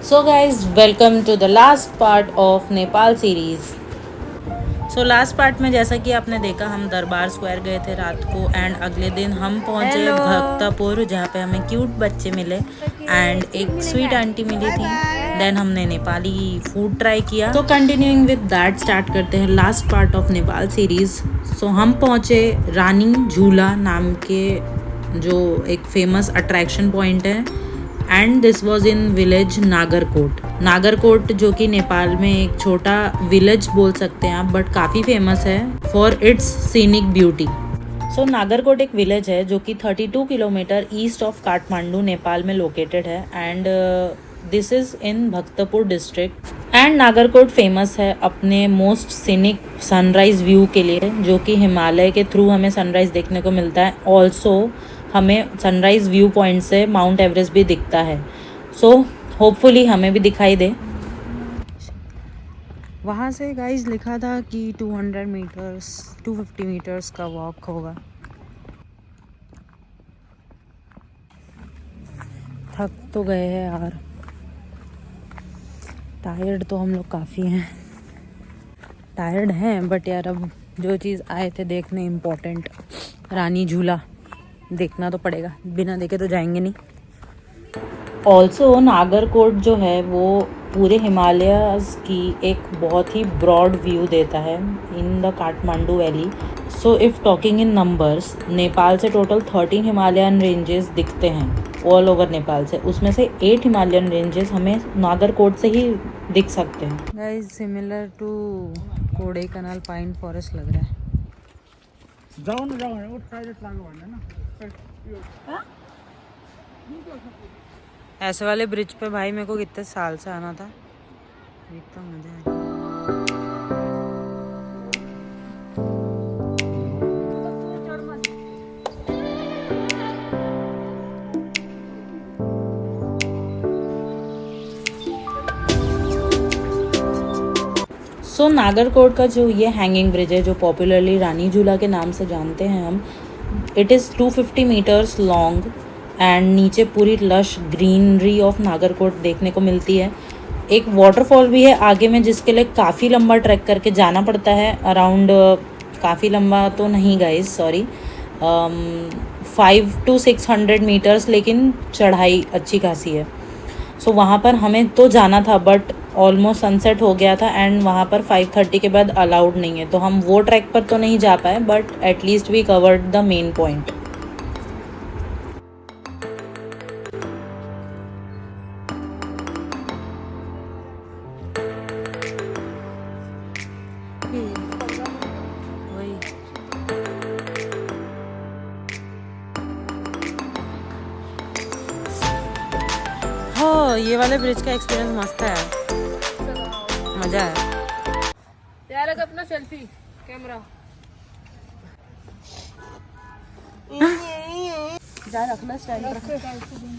So, guys, welcome to the last part of Nepal series. So last part में जैसा कि आपने देखा हम दरबार स्क्वायर गए थे रात को एंड अगले दिन हम पहुंचे हेलो भक्तापुर जहाँ पे हमें क्यूट बच्चे मिले एंड एक स्वीट आंटी मिली थी। देन हमने नेपाली फूड ट्राई किया। तो कंटिन्यूइंग विद दैट स्टार्ट करते हैं last part of Nepal series. So हम पहुंचे रानी झूला नाम के जो एक फेमस अट्रैक्शन पॉइंट है and this was in village Nagarkot. Nagarkot जो कि नेपाल में एक छोटा विलेज बोल सकते हैं आप, बट काफ़ी फेमस है फॉर इट्स सीनिक ब्यूटी। सो नागरकोट एक विलेज है जो कि 32 kilometre east of Kathmandu Nepal में लोकेटेड है and this is in Bhaktapur district. And Nagarkot famous है अपने मोस्ट सीनिक सनराइज व्यू के लिए जो कि हिमालय के थ्रू हमें सनराइज देखने को मिलता है। ऑल्सो हमें सनराइज व्यू पॉइंट से माउंट एवरेस्ट भी दिखता है। सो होपफुली हमें भी दिखाई दे। वहाँ से गाइस लिखा था कि 200 मीटर्स 250 मीटर्स का वॉक होगा। थक तो गए हैं यार, टायर्ड तो हम लोग काफ़ी हैं। टायर्ड हैं बट यार अब जो चीज़ आए थे देखने इम्पोर्टेंट रानी झूला देखना तो पड़ेगा, बिना देखे तो जाएंगे नहीं। ऑल्सो नागरकोट जो है वो पूरे हिमालयस की एक बहुत ही ब्रॉड व्यू देता है in the Kathmandu valley. So if talking in numbers, Nepal से टोटल 13 हिमालयन रेंजेस दिखते हैं ऑल ओवर नेपाल से, उसमें से 8 हिमालयन रेंजेस हमें नागरकोट से ही दिख सकते हैं। गाइस सिमिलर टू कोडे कनाल पाइन फॉरेस्ट लग रहा है। ऐसे वाले ब्रिज पे भाई मेरे को कितने साल से आना था, इतना मजा है। सो नागरकोट का जो ये हैंगिंग ब्रिज है जो पॉपुलरली रानी झूला के नाम से जानते हैं हम, it is 250 metres long and नीचे पूरी लश ग्रीनरी ऑफ नागरकोट देखने को मिलती है। एक वाटरफॉल भी है आगे में जिसके लिए काफ़ी लंबा ट्रैक करके जाना पड़ता है अराउंड, काफ़ी लंबा तो नहीं गाइस सॉरी, 500 to 600 मीटर्स, लेकिन चढ़ाई अच्छी खासी है। सो वहाँ पर हमें तो जाना था बट ऑलमोस्ट सनसेट हो गया था एंड वहाँ पर 5:30 के बाद अलाउड नहीं है, तो हम वो ट्रैक पर तो नहीं जा पाए but at least we covered the main point. हो ये वाले ब्रिज का एक्सपीरियंस मस्त है यार, मजा है यार अपना सेल्फी कैमरा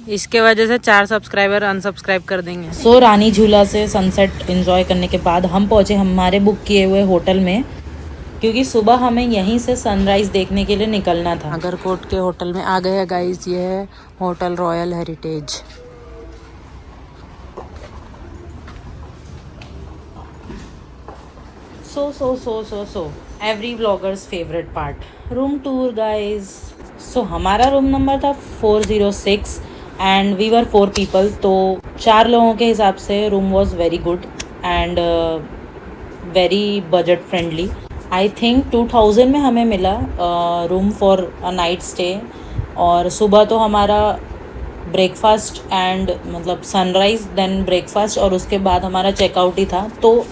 इसके वजह से 4 सब्सक्राइबर अनसब्सक्राइब कर देंगे। सो रानी झूला से सनसेट एंजॉय करने के बाद हम पहुंचे हमारे बुक किए हुए होटल में क्योंकि सुबह हमें यहीं से सनराइज देखने के लिए निकलना था। नागरकोट के होटल में आ गए हैं गाइस, ये है hotel royal heritage. So every blogger's favourite part, room tour guys. So हमारा रूम नंबर था 406 एंड वी वर 4 पीपल, तो 4 लोगों के हिसाब से room was very good and very budget friendly. I think 2000 में हमें मिला room for a night stay. और सुबह तो हमारा ब्रेकफास्ट एंड मतलब सनराइज देन ब्रेकफास्ट और उसके बाद हमारा चेकआउट ही था, तो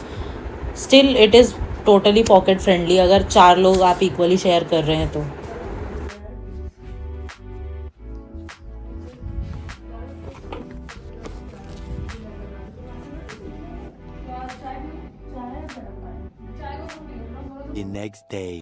still it is totally pocket friendly अगर 4 लोग आप इक्वली शेयर कर रहे हैं तो। The next day.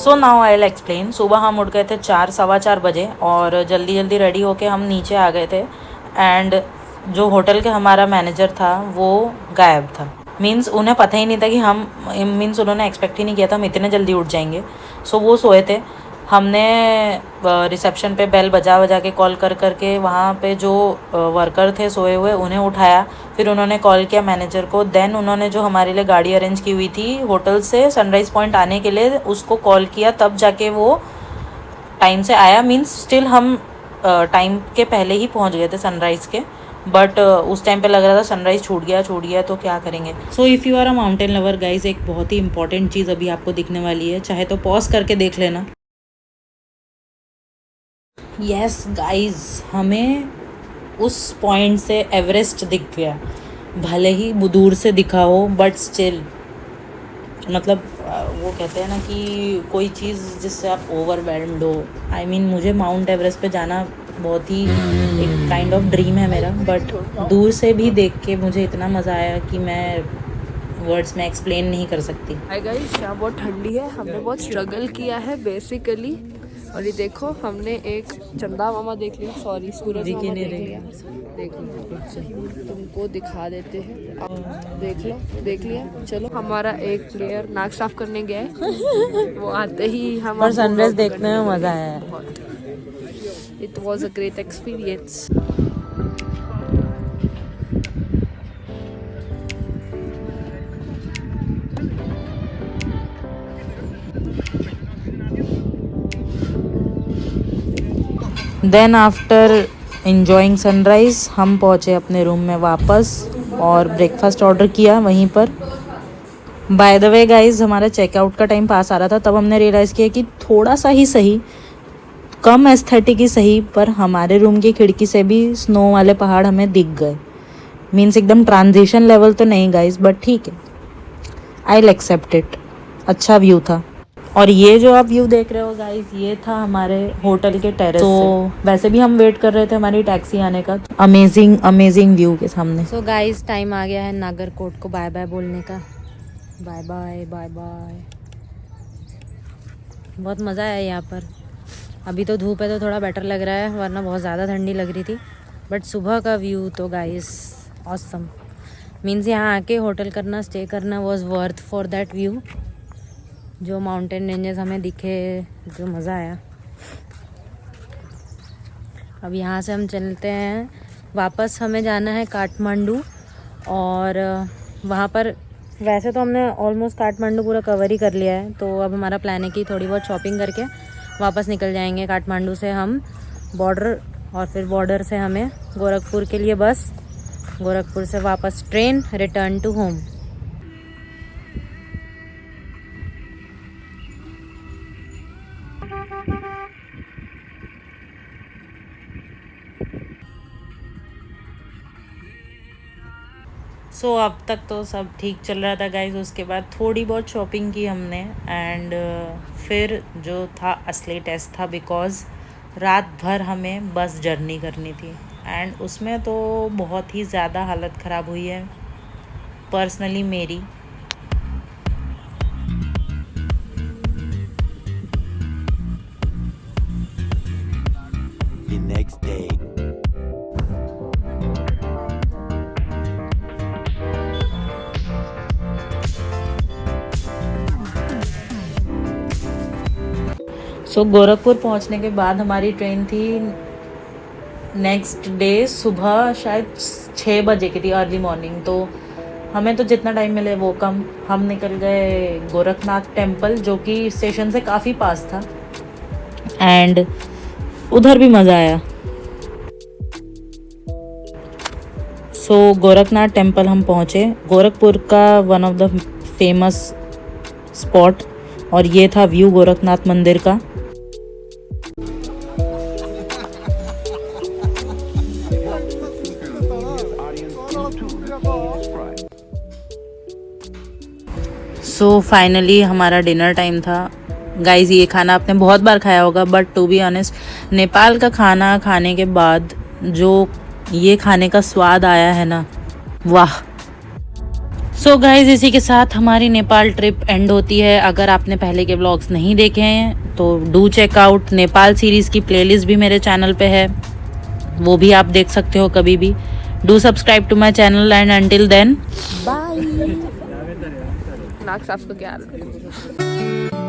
So now I will explain. सुबह हम उठ गए थे 4 सवा 4 बजे और जल्दी जल्दी रेडी होके हम नीचे आ गए थे। एंड जो होटल के हमारा मैनेजर था वो गायब था। मीन्स उन्हें पता ही नहीं था कि हम मीन्स उन्होंने एक्सपेक्ट ही नहीं किया था हम इतने जल्दी उठ जाएंगे। सो वो सोए थे। हमने रिसेप्शन पे बेल बजा के कॉल करके वहाँ पे जो वर्कर थे सोए हुए उन्हें उठाया। फिर उन्होंने कॉल किया मैनेजर को। देन उन्होंने जो हमारे लिए गाड़ी अरेंज की हुई थी होटल से सनराइज़ पॉइंट आने के लिए उसको कॉल किया, तब जाके वो टाइम से आया। मीन्स स्टिल हम टाइम के पहले ही पहुँच गए थे सनराइज़ के, बट उस टाइम पे लग रहा था सनराइज़ छूट गया तो क्या करेंगे। So if you are a mountain lover guys, एक बहुत ही इंपॉर्टेंट चीज़ अभी आपको दिखने वाली है, चाहे तो पॉज करके देख लेना। यस गाइज, हमें उस पॉइंट से एवरेस्ट दिख गया। भले ही दूर से दिखा हो बट स्टिल मतलब वो कहते हैं ना कि कोई चीज़ जिससे आप ओवरवेल्म्ड हो। आई मीन मुझे माउंट एवरेस्ट पे जाना बहुत ही एक काइंड ऑफ ड्रीम है मेरा, बट दूर से भी देख के मुझे इतना मज़ा आया कि मैं वर्ड्स में एक्सप्लेन नहीं कर सकती। हाय गाइस, यहाँ बहुत ठंडी है। हमने बहुत स्ट्रगल किया है बेसिकली। और ये देखो हमने एक चंदा मामा देख लिया, सॉरी सूरज मामा देख लिया। देखो तुमको दिखा देते हैं, आप देख लिया। चलो हमारा एक प्लेयर नाक साफ करने गया है, वो आते ही हम पर सनराइज देखने में मज़ा आया। It was a great experience. Then after enjoying sunrise हम पहुँचे अपने रूम में वापस और ब्रेकफास्ट ऑर्डर किया वहीं पर। बाय द वे गाइज, हमारा चेकआउट का टाइम पास आ रहा था, तब हमने रियलाइज़ किया कि थोड़ा सा ही सही, कम एस्थेटिक ही सही, पर हमारे रूम की खिड़की से भी स्नो वाले पहाड़ हमें दिख गए। मीन्स एकदम ट्रांजिशन लेवल तो नहीं गाइज, बट ठीक है, आई विल एक्सेप्ट इट। अच्छा व्यू था। और ये जो आप व्यू देख रहे हो गाइस, ये था हमारे होटल के टेरेस से। वैसे भी हम वेट कर रहे थे हमारी टैक्सी आने का। अमेजिंग व्यू के सामने। सो गाइस, टाइम आ गया है नागरकोट को बाय बाय बोलने का। Bye bye bye bye. बहुत मज़ा आया यहाँ पर। अभी तो धूप है तो थोड़ा बेटर लग रहा है, वरना बहुत ज़्यादा ठंडी लग रही थी। बट सुबह का व्यू तो गाइस ऑसम। मीन्स यहाँ आके होटल करना, स्टे करना was worth for that view. जो माउंटेन रेंजेस हमें दिखे, जो मज़ा आया। अब यहाँ से हम चलते हैं वापस। हमें जाना है काठमांडू, और वहाँ पर वैसे तो हमने ऑलमोस्ट काठमांडू पूरा कवर ही कर लिया है। तो अब हमारा प्लान है कि थोड़ी बहुत शॉपिंग करके वापस निकल जाएंगे। काठमांडू से हम बॉर्डर, और फिर बॉर्डर से हमें गोरखपुर के लिए बस, गोरखपुर से वापस ट्रेन, रिटर्न टू होम। सो अब तक तो सब ठीक चल रहा था गाइज। उसके बाद थोड़ी बहुत शॉपिंग की हमने, एंड फिर जो था असली टेस्ट था, बिकॉज़ रात भर हमें बस जर्नी करनी थी। एंड उसमें तो बहुत ही ज़्यादा हालत ख़राब हुई है पर्सनली मेरी। The next day. सो गोरखपुर पहुंचने के बाद हमारी ट्रेन थी नेक्स्ट डे सुबह शायद 6 बजे की थी, अर्ली मॉर्निंग। तो हमें तो जितना टाइम मिले वो कम। हम निकल गए गोरखनाथ टेम्पल, जो कि स्टेशन से काफ़ी पास था, एंड उधर भी मज़ा आया। सो गोरखनाथ टेम्पल हम पहुँचे, गोरखपुर का one of the famous spot, और ये था व्यू गोरखनाथ मंदिर का। सो फाइनली हमारा डिनर टाइम था गाइज। ये खाना आपने बहुत बार खाया होगा, but to be honest Nepal का खाना खाने के बाद जो ये खाने का स्वाद आया है ना, वाह। सो गाइज इसी के साथ हमारी नेपाल ट्रिप एंड होती है। अगर आपने पहले के व्लॉग्स नहीं देखे हैं तो do check out. Nepal series की प्लेलिस्ट भी मेरे चैनल पे है, वो भी आप देख सकते हो कभी भी। Do subscribe to my channel and until then bye. नाक साफ करके आ रहा